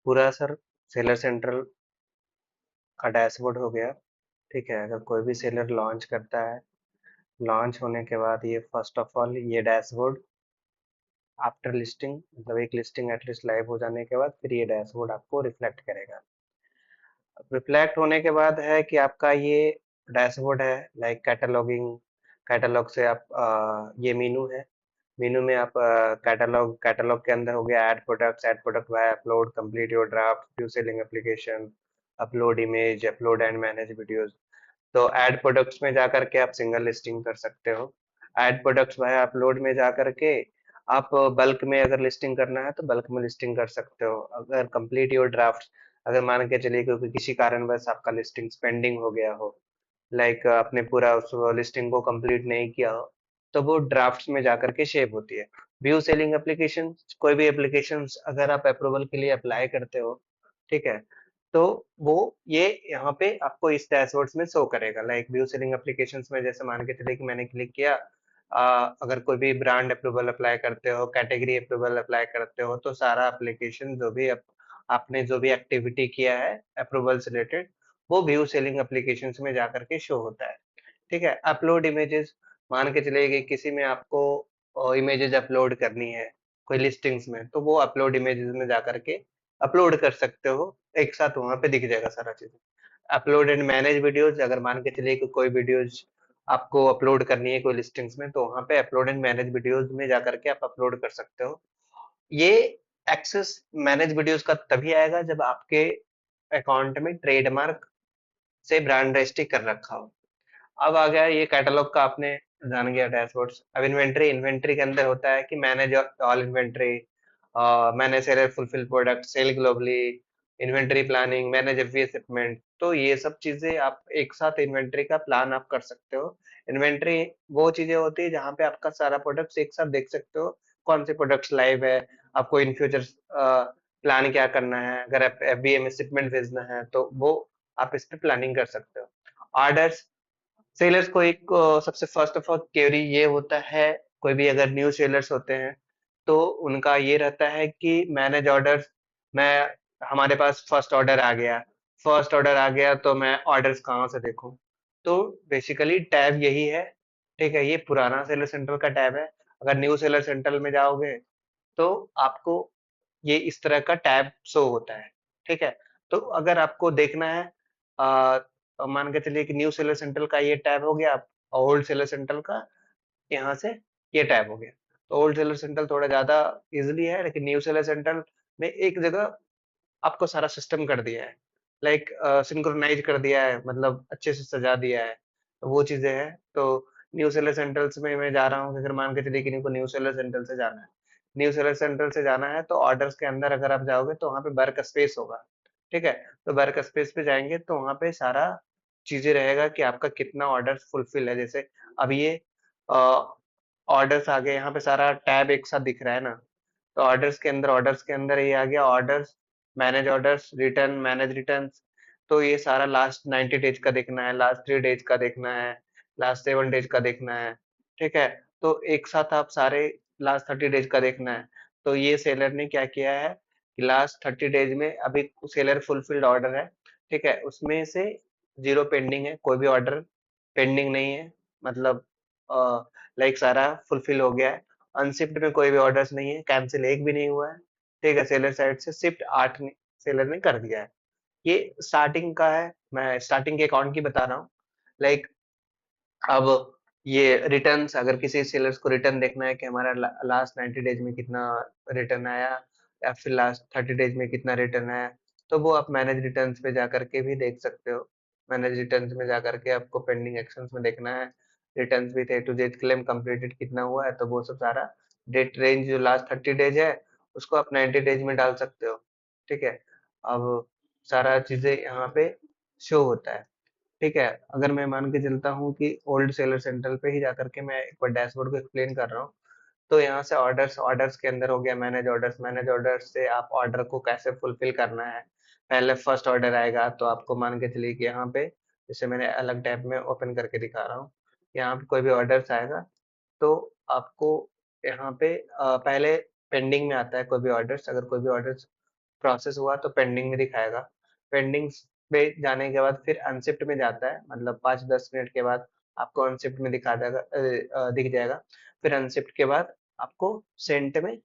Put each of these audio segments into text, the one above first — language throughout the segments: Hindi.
पूरा सर सेलर सेंट्रल का डैशबोर्ड हो गया। ठीक है, अगर कोई भी सेलर लॉन्च करता है, लॉन्च होने के बाद ये फर्स्ट ऑफ ऑल ये डैशबोर्ड आफ्टर लिस्टिंग, मतलब एक लिस्टिंग एटलीस्ट लाइव हो जाने के बाद फिर ये डैशबोर्ड आपको रिफ्लेक्ट करेगा। रिफ्लेक्ट होने के बाद है कि आपका ये डैशबोर्ड है लाइक कैटलॉगिंग। कैटलॉग से आप ये मीनू है। मीनू में आप कैटलॉग कैटलॉग के अंदर हो गया add product by upload, complete your draft, view selling application, upload image, upload and manage videos. तो ऐड प्रोडक्ट्स में जाकर के आप सिंगल लिस्टिंग कर सकते हो। ऐड प्रोडक्ट्स बाय अपलोड में जाकर के आप बल्क में अगर लिस्टिंग करना है तो बल्क में लिस्टिंग कर सकते हो। अगर कंप्लीट योर ड्राफ्ट, अगर मान के चलिए क्योंकि किसी कारणवश आपका लिस्टिंग पेंडिंग हो गया हो, लाइक आपने पूरा उस लिस्टिंग को कंप्लीट नहीं किया हो, तो वो ड्राफ्ट्स में जाकर के शेप होती है। व्यू सेलिंग एप्लीकेशन, कोई भी एप्लीकेशन अगर आप अप्रूवल के लिए अप्लाई करते हो, ठीक है, तो वो ये यहाँ पे आपको इस डैशबोर्ड्स में शो करेगा। लाइक व्यू सेलिंग एप्लीकेशंस में जैसे मान के चलिए कि मैंने क्लिक किया, अगर कोई भी ब्रांड अप्रूवल अप्लाई करते हो, कैटेगरी अप्रूवल अप्लाई करते हो, तो सारा एप्लीकेशन जो भी आपने जो भी एक्टिविटी किया है अप्रूवल से रिलेटेड, वो व्यू सेलिंग एप्लीकेशंस में जाकर के शो होता है। ठीक है, अपलोड इमेजेस, मान के चलिए कि किसी में आपको इमेजेस अपलोड करनी है कोई लिस्टिंग्स में, तो वो अपलोड इमेजेस में जाकर के अपलोड कर सकते हो, एक साथ वहां पे दिख जाएगा सारा चीज। अपलोड एंड मैनेज वीडियोज, अगर मान के चलिए कि कोई वीडियोज आपको अपलोड करनी है कोई लिस्टिंग्स में, तो वहां पे अपलोड एंड मैनेज वीडियोज में जाकर के आप अपलोड कर सकते हो। ये एक्सेस मैनेज वीडियोज का तभी आएगा जब आपके अकाउंट में ट्रेडमार्क से ब्रांड रजिस्ट्री कर रखा हो। अब आ गया ये कैटलॉग का, आपने जान गया डैशबोर्ड्स। अब इन्वेंट्री, इन्वेंट्री के अंदर होता है कि manage all inventory, manage seller fulfil product, sell globally, inventory planning, manage FV shipment. तो ये सब चीजें आप एक साथ इन्वेंट्री का प्लान आप कर सकते हो। इन्वेंट्री वो चीजें होती है जहाँ पे आपका सारा प्रोडक्ट्स एक साथ देख सकते हो, कौन से प्रोडक्ट्स लाइव है, आपको इन फ्यूचर प्लान क्या करना है, अगर आप एफबीए में शिपमेंट भेजना है तो वो आप इस पे प्लानिंग कर सकते हो। ऑर्डर्स, सेलर्स को एक सबसे फर्स्ट ऑफ ऑल क्वेरी ये होता है, कोई भी अगर न्यू सेलर्स होते हैं तो उनका ये रहता है कि मैनेज ऑर्डर्स, मैं हमारे पास फर्स्ट ऑर्डर आ गया तो मैं ऑर्डर्स कहाँ से देखूं। तो बेसिकली टैब यही है। ठीक है, ये पुराना सेलर सेंटर का टैब है। अगर न्यू सेलर सेंटर में जाओगे तो आपको ये इस तरह का टैब शो होता है। ठीक है, तो अगर आपको देखना है, मान के चलिए कि न्यू सेलर सेंटर का ये टैब हो गया, ओल्ड सेलर सेंटर का यहाँ से ये टैब हो गया। तो ओल्ड सेलर सेंटर थोड़ा ज्यादा इजिली है, लेकिन न्यू सेलर सेंटर में एक जगह आपको सारा सिस्टम कर दिया है, लाइक सिंक्रोनाइज कर दिया है, मतलब अच्छे से सजा दिया है। तो वो चीजें हैं। तो न्यू सेलर सेंटर्स में मैं जा रहा हूँ, अगर मान के चलिए कि को न्यू सेलर सेंटर से जाना है, न्यू सेलर सेंटर से जाना है तो ऑर्डर्स के अंदर अगर आप जाओगे तो वहाँ पे वर्क स्पेस होगा। ठीक है, तो वर्क स्पेस पे जाएंगे तो वहाँ पे सारा चीजें रहेगा कि आपका कितना ऑर्डर फुलफिल है। जैसे अब ये ऑर्डर्स आ गए, यहाँ पे सारा टैब एक साथ दिख रहा है ना, तो ऑर्डर्स के अंदर ये आ गया orders, manage orders, return, manage return. तो ये सारा लास्ट 90 डेज का देखना है, लास्ट 3 डेज का देखना है, लास्ट 7 डेज का देखना है। ठीक है, तो एक साथ आप सारे लास्ट 30 डेज का देखना है। तो ये सेलर ने क्या किया है कि लास्ट 30 डेज में अभी सेलर फुलफिल्ड ऑर्डर है, ठीक है, उसमें से जीरो पेंडिंग है, कोई भी ऑर्डर पेंडिंग नहीं है, मतलब लाइक सारा फुलफिल हो गया है। अनशिप्ड में कोई भी ऑर्डर्स नहीं है, कैंसिल एक भी नहीं हुआ है। ठीक है, सेलर साइड से शिफ्ट 8 सेलर ने कर दिया है। ये स्टार्टिंग का है, मैं स्टार्टिंग के अकाउंट की बता रहा हूँ। लाइक अब ये रिटर्न्स, अगर किसी सेलर्स को रिटर्न देखना है कि हमारा लास्ट 90 डेज में कितना रिटर्न आया या फिर लास्ट 30 डेज में कितना रिटर्न आया, तो वो आप मैनेज रिटर्न्स पे जा करके भी देख सकते हो। मैनेज रिटर्न्स में जा करके आपको पेंडिंग एक्शंस में देखना है, returns with A to Z claim completed कितना हुआ है, तो वो सब सारा डेट रेंज जो लास्ट 30 डेज है उसको आप 90 डेज में डाल सकते हो। ठीक है, अब सारा चीजें यहाँ पे शो होता है। ठीक है, अगर मैं मान के चलता हूँ कि ओल्ड सेलर सेंटर पे ही जाकर के मैं एक बार डैशबोर्ड को एक्सप्लेन कर रहा हूँ, तो यहाँ से ऑर्डर्स, ऑर्डर्स के अंदर हो गया मैनेज ऑर्डर्स, मैनेज ऑर्डर्स से आप ऑर्डर को कैसे फुलफिल करना है। पहले फर्स्ट ऑर्डर आएगा तो आपको मान के चलिए कि यहाँ पे, जैसे मैंने अलग टैब में ओपन करके दिखा रहा हूँ, यहाँ पे कोई भी ऑर्डर्स आएगा तो आपको यहाँ पे पहले पेंडिंग में आता है कोई भी ऑर्डर्स, अगर कोई भी ऑर्डर्स प्रोसेस हुआ तो पेंडिंग में दिखाएगा। पेंडिंग पे जाने के बाद फिर अनशिफ्ट में जाता है, मतलब 5-10 मिनट के बाद आपको अनशिफ्ट में दिखा देगा, दिख जाएगा। फिर अनशिफ्ट के बाद आपको सेंट में,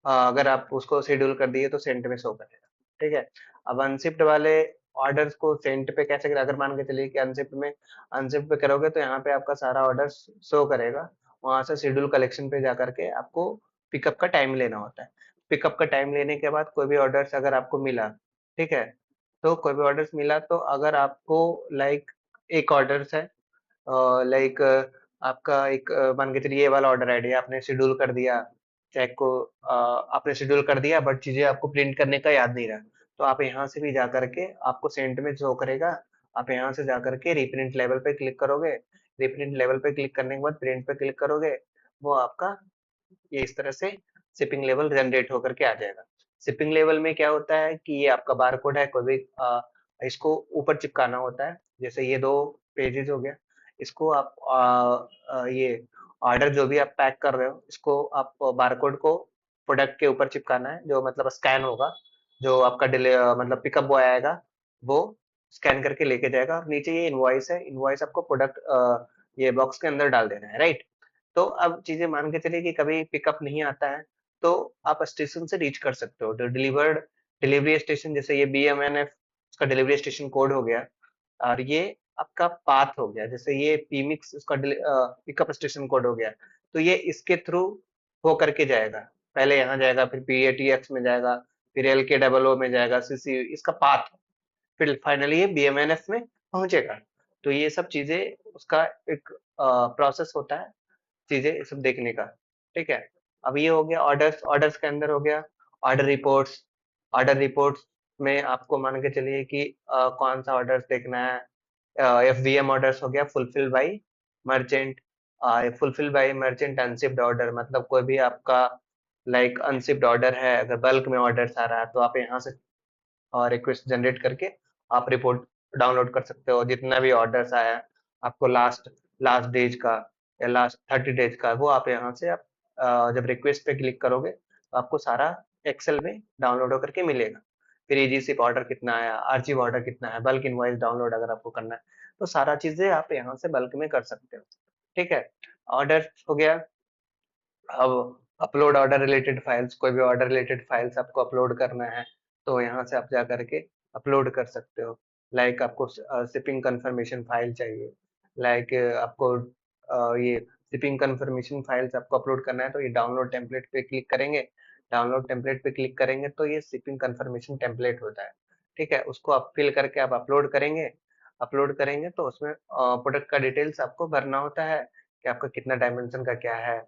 अगर आप उसको शेड्यूल कर दिए तो सेंट में शो करेगा। ठीक है। अब अनशिफ्ट वाले ऑर्डर्स को सेंट पे कैसे करें, अगर मान के चलिए कि अनशिफ्ट पे करोगे तो यहाँ पे आपका सारा ऑर्डर शो करेगा। वहां से शेड्यूल कलेक्शन पे जा करके आपको पिकअप का टाइम लेना होता है। पिकअप का टाइम लेने के बाद कोई भी ऑर्डर्स अगर आपको मिला, ठीक है, तो कोई भी ऑर्डर्स मिला तो अगर आपको लाइक एक ऑर्डर्स है, लाइक आपका एक मान के चलिए ये वाला ऑर्डर आईडी आपने शेड्यूल कर दिया, चेक को आपने शेड्यूल कर दिया, बट चीजें आपको प्रिंट करने का याद नहीं रहा, तो आप यहाँ से भी जा करके आपको सेंट में शो करेगा। आप यहाँ से जा करके रिप्रिंट लेवल पे क्लिक करोगे। रिप्रिंट लेवल पे क्लिक करने के बाद प्रिंट पे क्लिक करोगे, वो आपका ये इस तरह से शिपिंग लेवल जनरेट होकर के आ जाएगा। शिपिंग लेवल में क्या होता है कि ये आपका बार कोड है, कोई भी इसको ऊपर चिपकाना होता है। जैसे ये 2 पेजेस हो गया, इसको आप ये ऑर्डर जो भी आप पैक कर रहे हो, इसको आप बार कोड को प्रोडक्ट के ऊपर चिपकाना है, जो मतलब स्कैन होगा। जो आपका मतलब पिकअप बॉय आएगा, वो स्कैन करके लेके जाएगा। और नीचे ये इनवॉइस है, इनवॉइस आपको प्रोडक्ट ये बॉक्स के अंदर डाल देना है, राइट। तो अब चीजें मान के चलिए कि कभी पिकअप नहीं आता है, तो आप स्टेशन से रीच कर सकते हो। डिलीवरी स्टेशन, जैसे ये BMNF उसका डिलीवरी स्टेशन कोड हो गया, और ये आपका पाथ हो गया, जैसे ये पीमिक्स उसका पिकअप स्टेशन कोड हो गया। तो ये इसके थ्रू हो करके जाएगा। पहले यहाँ जाएगा, फिर PATX में जाएगा, फिर LKOO में जाएगा, CC इसका पाथ, फिर फाइनली ये BMNF में पहुंचेगा। तो ये सब चीजें उसका एक प्रोसेस होता है, चीजें ये सब देखने का। ठीक है। अब ये हो गया ऑर्डर्स। ऑर्डर्स के अंदर हो गया ऑर्डर रिपोर्ट्स। ऑर्डर रिपोर्ट्स में आपको मान के चलिए कि कौन सा ऑर्डर्स देखना है। FVM ऑर्डर्स हो गया, fulfil by merchant. Fulfil by merchant unshipped order, मतलब कोई भी आपका लाइक अनशिप्ड ऑर्डर है, अगर बल्क में ऑर्डर्स आ रहा है तो आप यहाँ से रिक्वेस्ट जनरेट करके आप रिपोर्ट डाउनलोड कर सकते हो। जितना भी ऑर्डर्स आया है आपको लास्ट लास्ट डेज का या लास्ट 30 डेज का, वो आप यहाँ से आप जब रिक्वेस्ट पे क्लिक करोगे तो आपको सारा एक्सेल में डाउनलोड होकर के मिलेगा। फिर इजी सिप ऑर्डर कितना आया, आर्चिव ऑर्डर कितना है, बल्क इनवॉइस डाउनलोड अगर आपको करना है, तो सारा चीजें आप यहाँ से बल्क में कर सकते हो। ठीक है। ऑर्डर हो गया। अब अपलोड ऑर्डर रिलेटेड फाइल्स, कोई भी ऑर्डर रिलेटेड फाइल्स आपको अपलोड करना है तो यहाँ से आप जा करके अपलोड कर सकते हो। लाइक आपको शिपिंग कंफर्मेशन फाइल चाहिए, लाइक आपको ये शिपिंग कंफर्मेशन फाइल्स आपको अपलोड करना है, तो ये डाउनलोड टेम्पलेट पे क्लिक करेंगे। डाउनलोड टेम्पलेट पे क्लिक करेंगे तो ये शिपिंग कंफर्मेशन टेम्पलेट होता है। ठीक है, उसको आप फिल करके आप अपलोड करेंगे। अपलोड करेंगे तो उसमें प्रोडक्ट का डिटेल्स आपको भरना होता है कि आपका कितना डायमेंशन का क्या है।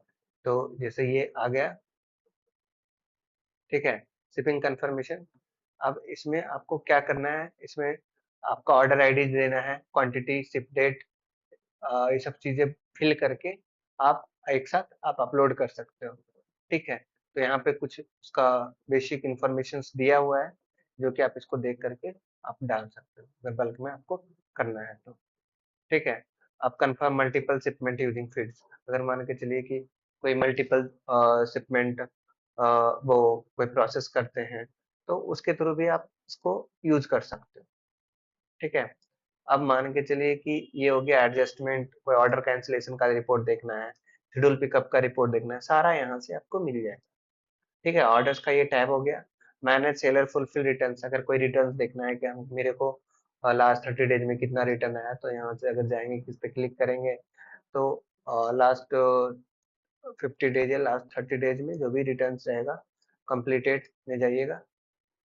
तो जैसे ये आ गया, ठीक है, शिपिंग कंफर्मेशन। अब इसमें आपको क्या करना है, इसमें आपका ऑर्डर आईडी देना है, क्वांटिटी, शिप डेट, ये सब चीजें फिल करके आप एक साथ आप अपलोड कर सकते हो। ठीक है। तो यहाँ पे कुछ उसका बेसिक इंफॉर्मेशन दिया हुआ है, जो कि आप इसको देख करके आप डाल सकते हो अगर बल्क में आपको करना है तो। ठीक है। आप confirm multiple shipment using feeds, अगर मान के चलिए कि कोई मल्टीपल शिपमेंट वो कोई प्रोसेस करते हैं, तो उसके थ्रू भी आप इसको यूज कर सकते हो। ठीक है। अब मान के चलिए कि ये हो गया एडजस्टमेंट, कोई ऑर्डर कैंसिलेशन का रिपोर्ट देखना है, शेड्यूल पिकअप का रिपोर्ट देखना है, सारा यहाँ से आपको मिल जाएगा। ठीक है। ऑर्डर्स का ये टैब हो गया। मैनेज सेलर फुलफिल रिटर्न्स, अगर कोई रिटर्न्स देखना है कि हम मेरे को लास्ट 30 डेज में कितना रिटर्न आया, तो यहाँ से अगर जाएंगे किस पे क्लिक करेंगे, तो लास्ट 50 डेज या लास्ट 30 डेज में जो भी रिटर्न रहेगा कंप्लीटेड में जाइएगा,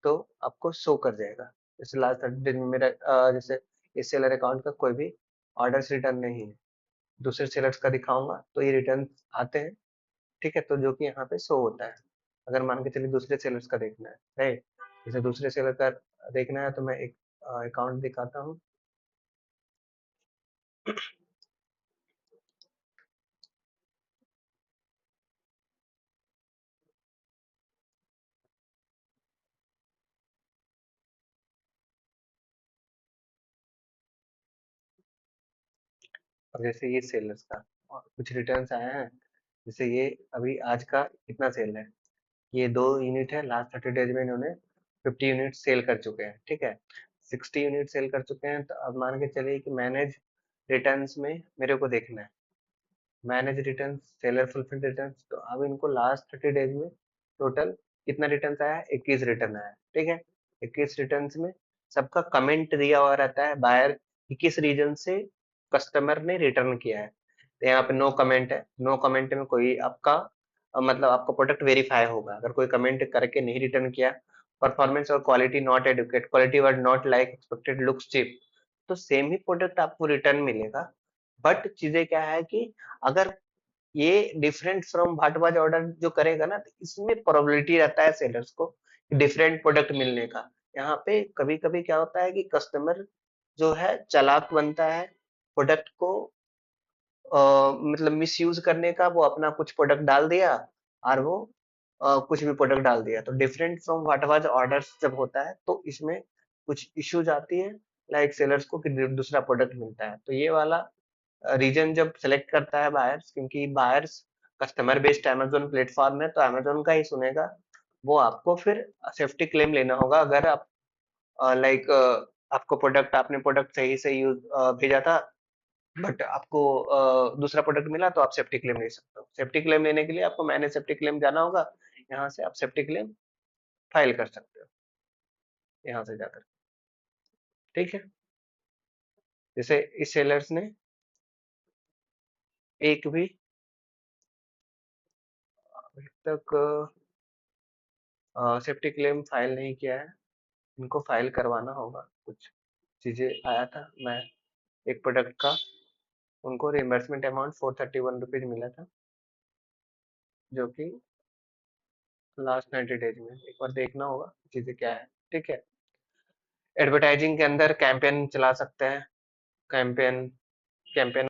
तो आपको शो कर जाएगा। जैसे लास्ट 30 डेज में मेरा जैसे इस सेलर अकाउंट का कोई भी ऑर्डर्स रिटर्न नहीं है, दूसरे सेलर्स का दिखाऊंगा तो ये रिटर्न आते हैं। ठीक है, तो जो कि यहाँ पे शो होता है। अगर मान के चलिए दूसरे सेलर्स का देखना है, राइट, जैसे दूसरे सेलर का देखना है तो मैं एक अकाउंट दिखाता हूँ। अब जैसे ये सेलर्स का और कुछ रिटर्न्स आए हैं, जैसे ये अभी आज का कितना सेल है, ये 2 यूनिट है, लास्ट 30 डेज में इन्होंने 50 यूनिट सेल कर चुके हैं, ठीक है। 60 यूनिट सेल कर चुके हैं, तो अब मान के चलिए कि मैनेज रिटर्न्स में मेरे को देखना है, manage return, seller fulfil return. तो अब इनको लास्ट 30 डेज में टोटल कितना रिटर्न आया है? 21 रिटर्न आया है, ठीक है। 21 रिटर्न में सबका कमेंट दिया हुआ रहता है, बायर कि किस रीजन से कस्टमर ने रिटर्न किया है। तो यहाँ पे नो कमेंट है, नो कमेंट में कोई आपका मतलब आपका प्रोडक्ट वेरीफाई होगा। अगर कोई कमेंट करके नहीं रिटर्न किया, परफॉर्मेंस और quality not adequate, quality were not like expected, looks cheap, तो सेम ही प्रोडक्ट आपको रिटर्न मिलेगा। बट चीजें क्या है कि अगर ये डिफरेंट फ्रॉम भाटवाज ऑर्डर जो करेगा ना, तो इसमें प्रोबेबिलिटी रहता है सेलर्स को डिफरेंट प्रोडक्ट मिलने का। यहाँ पे कभी कभी क्या होता है कि कस्टमर जो है चालाक बनता है, प्रोडक्ट को मतलब मिस यूज करने का, वो अपना कुछ प्रोडक्ट डाल दिया और वो कुछ भी प्रोडक्ट डाल दिया। तो डिफरेंट फ्रॉम व्हाटएवर ऑर्डर्स जब होता है तो इसमें कुछ इश्यूज आती है, लाइक सेलर्स को कि दूसरा प्रोडक्ट मिलता है। तो ये वाला रीजन जब सेलेक्ट करता है बायर्स, क्योंकि buyers customer based Amazon platform है, तो अमेजोन का ही सुनेगा। वो आपको फिर सेफ्टी क्लेम लेना होगा, अगर आप लाइक आपको प्रोडक्ट, आपने प्रोडक्ट सही से यूज भेजा था, बट आपको दूसरा प्रोडक्ट मिला, तो आप सेफ्टी क्लेम ले सकते हो। सेफ्टी क्लेम लेने के लिए आपको मैंने सेफ्टी क्लेम जाना होगा, यहाँ से आप सेफ्टी क्लेम फाइल कर सकते हो, यहाँ से जाकर, ठीक है। जैसे इस सेलर्स ने एक भी अभी तक सेफ्टी क्लेम फाइल नहीं किया है, इनको फाइल करवाना होगा। कुछ चीजें आया था, मैं एक प्रोडक्ट का उनको रिइंबर्समेंट अमाउंट 431 रुपीज मिला था, जो कि लास्ट 90 डेज में एक बार देखना होगा चीजें क्या है, ठीक है। एडवर्टाइजिंग के अंदर कैंपेन चला सकते हैं, कैंपेन कैंपेन